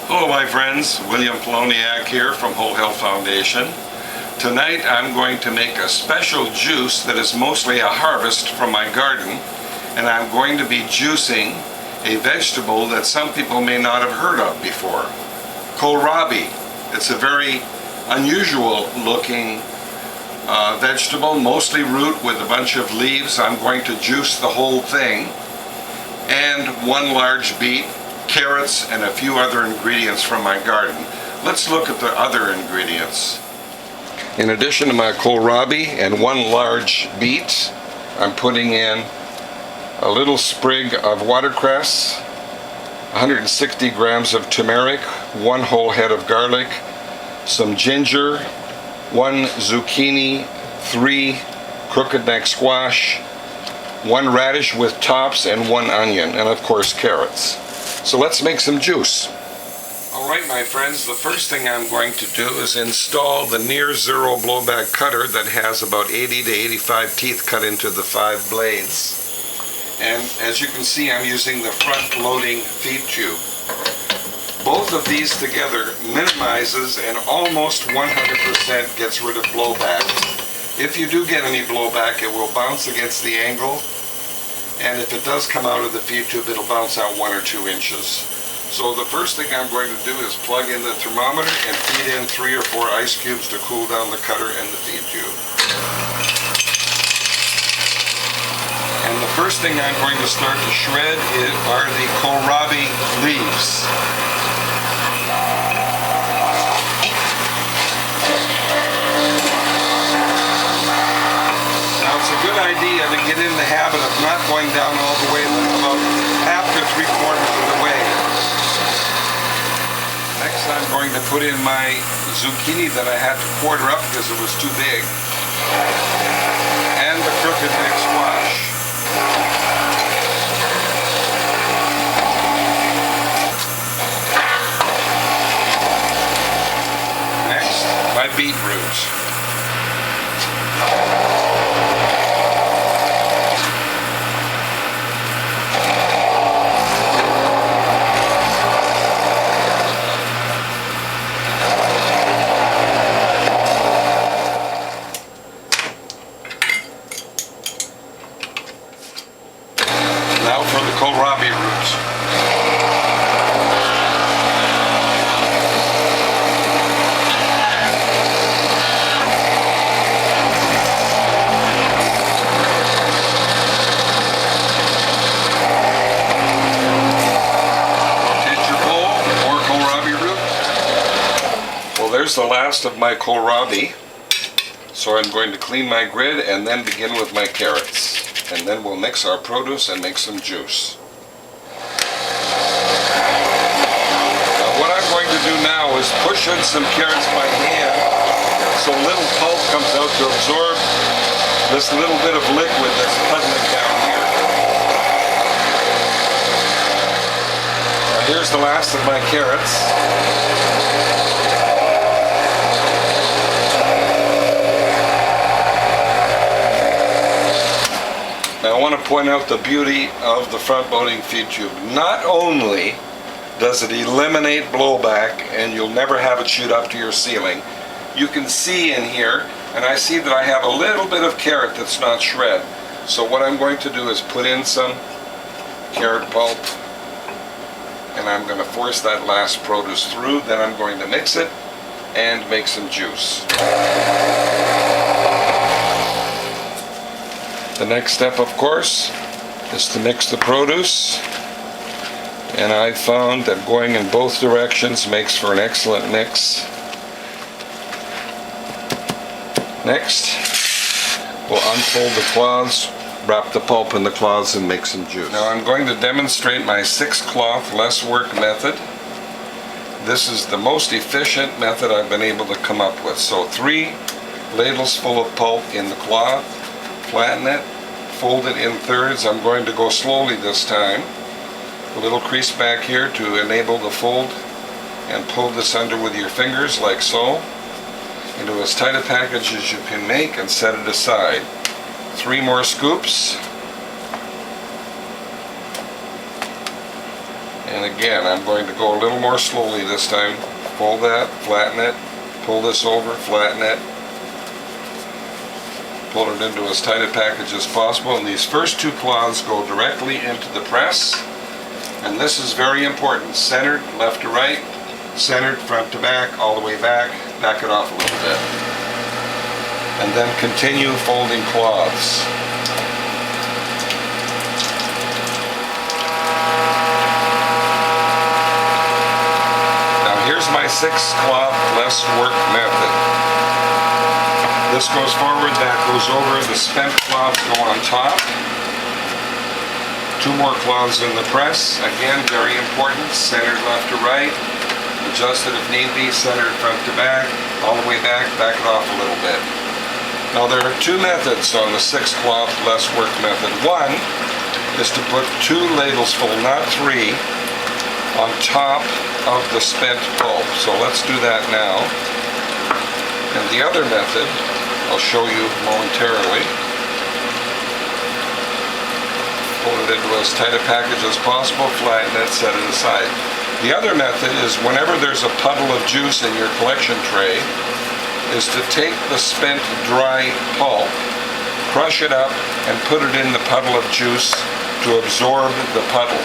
Hello my friends, William Poloniak here from Whole Health Foundation. Tonight I'm going to make a special juice that is mostly a harvest from my garden, and I'm going to be juicing a vegetable that some people may not have heard of before. Kohlrabi. It's a very unusual looking vegetable, mostly root with a bunch of leaves. I'm going to juice the whole thing, and one large beet, carrots, and a few other ingredients from my garden. Let's look at the other ingredients. In addition to my kohlrabi and one large beet, I'm putting in a little sprig of watercress, 160 grams of turmeric, one whole head of garlic, some ginger, one zucchini, 3 crooked neck squash, 1 radish with tops, and 1 onion, and of course carrots. So let's make some juice. Alright my friends, the first thing I'm going to do is install the near zero blowback cutter that has about 80 to 85 teeth cut into the 5 blades. And as you can see, I'm using the front loading feed tube. Both of these together minimizes and almost 100% gets rid of blowback. If you do get any blowback, it will bounce against the angle, and if it does come out of the feed tube, it'll bounce out 1 or 2 inches. So the first thing I'm going to do is plug in the thermometer and feed in 3 or 4 ice cubes to cool down the cutter and the feed tube. And the first thing I'm going to start to shred are the kohlrabi leaves. It's a good idea to get in the habit of not going down all the way, but about half to 3/4 of the way. Next I'm going to put in my zucchini that I had to quarter up because it was too big, and the crooked neck squash. Next, my beetroot. Now for the kohlrabi roots. Rotate your bowl, more kohlrabi root. Well, there's the last of my kohlrabi. So I'm going to clean my grid and then begin with my carrots. And then we'll mix our produce and make some juice. Now what I'm going to do now is push in some carrots by hand so little pulp comes out to absorb this little bit of liquid that's puddling down here. Now here's the last of my carrots. Now I want to point out the beauty of the front loading feed tube. Not only does it eliminate blowback and you'll never have it shoot up to your ceiling, you can see in here, and I see that I have a little bit of carrot that's not shred. So what I'm going to do is put in some carrot pulp, and I'm going to force that last produce through. Then I'm going to mix it and make some juice. The next step, of course, is to mix the produce, and I found that going in both directions makes for an excellent mix. Next, we'll unfold the cloths, wrap the pulp in the cloths, and make some juice. Now I'm going to demonstrate my 6-cloth less work method. This is the most efficient method I've been able to come up with. So 3 ladles full of pulp in the cloth. Flatten it, fold it in thirds. I'm going to go slowly this time. A little crease back here to enable the fold, and pull this under with your fingers like so into as tight a package as you can make, and set it aside. 3 more scoops, And again, I'm going to go a little more slowly this time. Pull that, flatten it, pull this over, flatten it, pull it into as tight a package as possible, and these first two cloths go directly into the press. And this is very important. Centered, left to right, centered, front to back, all the way back it off a little bit. And then continue folding cloths. Here's my 6 cloth less work method. This goes forward, that goes over, the spent cloths go on top. 2 more cloths in the press, again very important, centered left to right, adjusted if need be, centered front to back, all the way back it off a little bit. Now there are 2 methods on the 6 cloth less work method. One is to put 2 ladles full, not 3, on top of the spent pulp. So let's do that now. And the other method, I'll show you momentarily. Pull it into as tight a package as possible, flatten it, set it aside. The other method is whenever there's a puddle of juice in your collection tray, is to take the spent dry pulp, crush it up, and put it in the puddle of juice to absorb the puddle.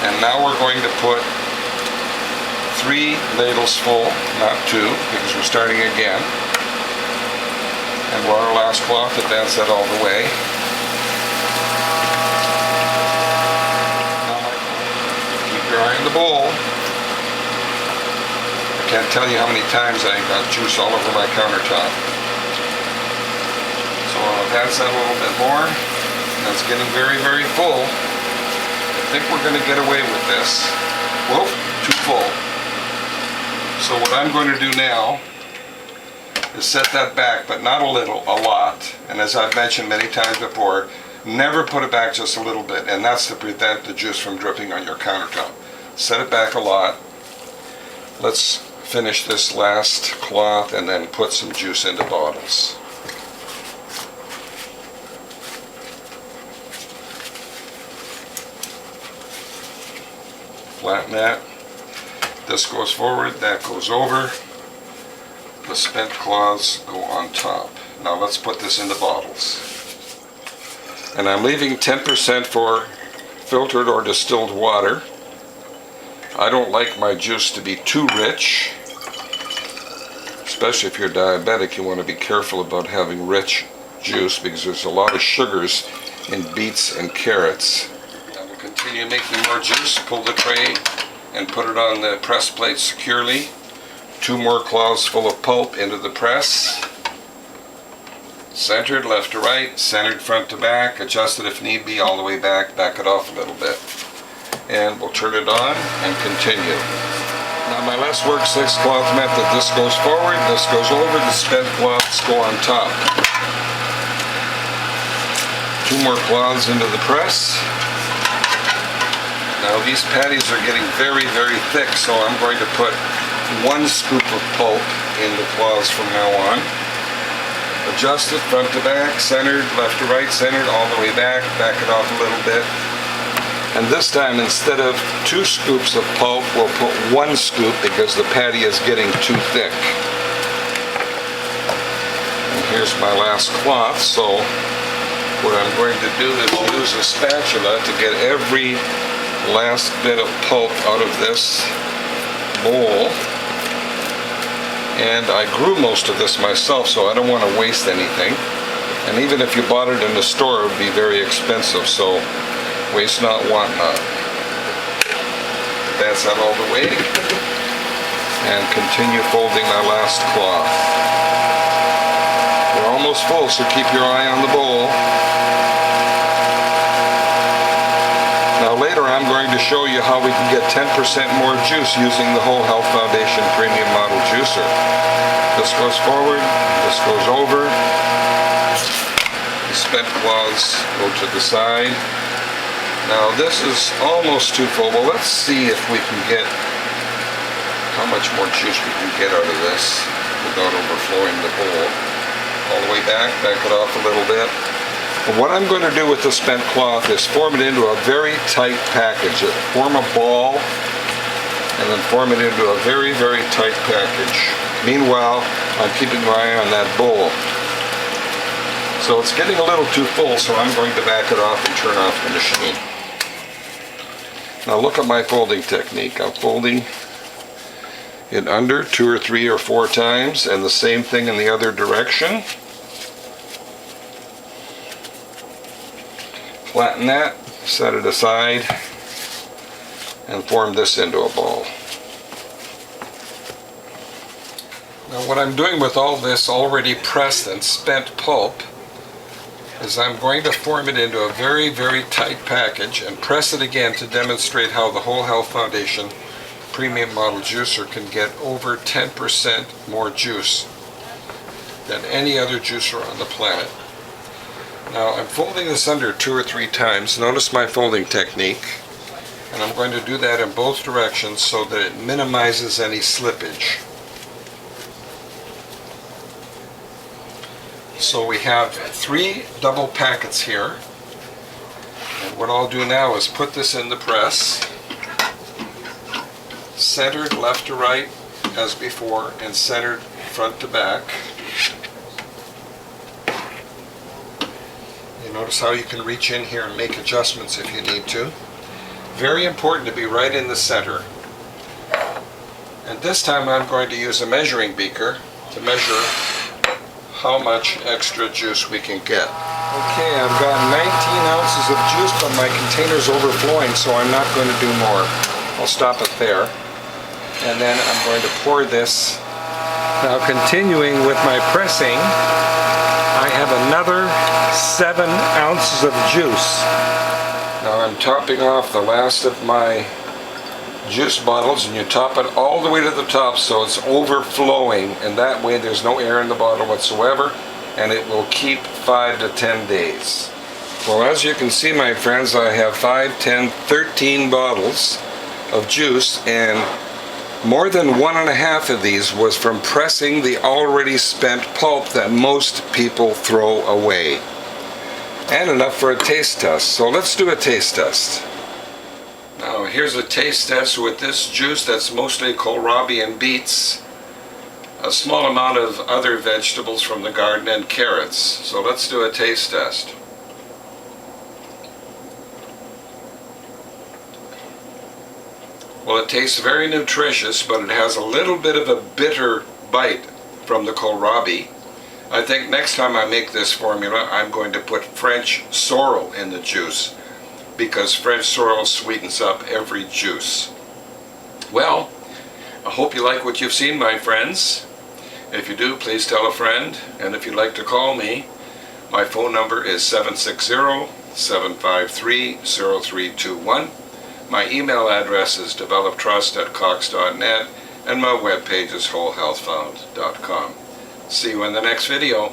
And now we're going to put 3 ladles full, not 2, because we're starting again. And we're on our last cloth, advance that all the way. Now, keep your eye on the bowl. I can't tell you how many times I got juice all over my countertop. So I'll advance that a little bit more. That's getting very, very full. I think we're going to get away with this. Whoa, too full. So what I'm going to do now is set that back, but not a little, a lot. And as I've mentioned many times before, never put it back just a little bit, and that's to prevent the juice from dripping on your countertop. Set it back a lot. Let's finish this last cloth and then put some juice into bottles. Flatten that. This goes forward, that goes over. The spent cloths go on top. Now let's put this into bottles. And I'm leaving 10% for filtered or distilled water. I don't like my juice to be too rich. Especially if you're diabetic, you want to be careful about having rich juice because there's a lot of sugars in beets and carrots. Now we'll continue making more juice. Pull the tray and put it on the press plate securely. 2 more cloths full of pulp into the press. Centered left to right, centered front to back, adjusted if need be, all the way back it off a little bit. And we'll turn it on and continue. Now my less work 6 cloth method. This goes forward, this goes over, the spent cloths go on top. 2 more cloths into the press. Now these patties are getting very, very thick, so I'm going to put 1 scoop of pulp in the cloths from now on. Adjust it front to back, centered, left to right, centered, all the way back it off a little bit. And this time, instead of 2 scoops of pulp, we'll put 1 scoop because the patty is getting too thick. And here's my last cloth, so what I'm going to do is use a spatula to get every last bit of pulp out of this bowl. And I grew most of this myself, so I don't want to waste anything. And even if you bought it in the store, it would be very expensive, so waste not, want not. Advance that all the way. And continue folding my last cloth. We're almost full, so keep your eye on the bowl. Now later I'm going to show you how we can get 10% more juice using the Whole Health Foundation Premium Model Juicer. This goes forward, this goes over. The spent cloths go to the side. Now this is almost too full. Well, let's see if we can get how much more juice we can get out of this without overflowing the bowl. All the way back it off a little bit. And what I'm going to do with the spent cloth is form it into a very tight package. Form a ball and then form it into a very, very tight package. Meanwhile, I'm keeping my eye on that bowl. So it's getting a little too full, so I'm going to back it off and turn off the machine. Now look at my folding technique. I'm folding it under 2 or 3 or 4 times, and the same thing in the other direction. Flatten that, set it aside, and form this into a ball. Now what I'm doing with all this already pressed and spent pulp is I'm going to form it into a very, very tight package and press it again to demonstrate how the Whole Health Foundation Premium Model Juicer can get over 10% more juice than any other juicer on the planet. Now I'm folding this under 2 or 3 times. Notice my folding technique. And I'm going to do that in both directions so that it minimizes any slippage. So we have 3 double packets here. And what I'll do now is put this in the press, centered left to right as before, and centered front to back. You notice how you can reach in here and make adjustments if you need to. Very important to be right in the center. And this time I'm going to use a measuring beaker to measure how much extra juice we can get. Okay, I've got 19 ounces of juice, but my container's overflowing, so I'm not going to do more. I'll stop it there. And then I'm going to pour this. Now continuing with my pressing, I have another 7 ounces of juice. Now I'm topping off the last of my juice bottles, and you top it all the way to the top so it's overflowing, and that way there's no air in the bottle whatsoever, and it will keep 5 to 10 days. Well, as you can see, my friends, I have 5, 10, 13 bottles of juice, and more than 1.5 of these was from pressing the already spent pulp that most people throw away. And enough for a taste test. So let's do a taste test. Now here's a taste test with this juice that's mostly kohlrabi and beets, a small amount of other vegetables from the garden, and carrots. So let's do a taste test. Well, it tastes very nutritious, but it has a little bit of a bitter bite from the kohlrabi. I think next time I make this formula, I'm going to put French sorrel in the juice, because French sorrel sweetens up every juice. Well, I hope you like what you've seen, my friends. If you do, please tell a friend, and if you'd like to call me, my phone number is 760-753-0321. My email address is developtrust@cox.net, and my webpage is wholehealthfound.com. See you in the next video.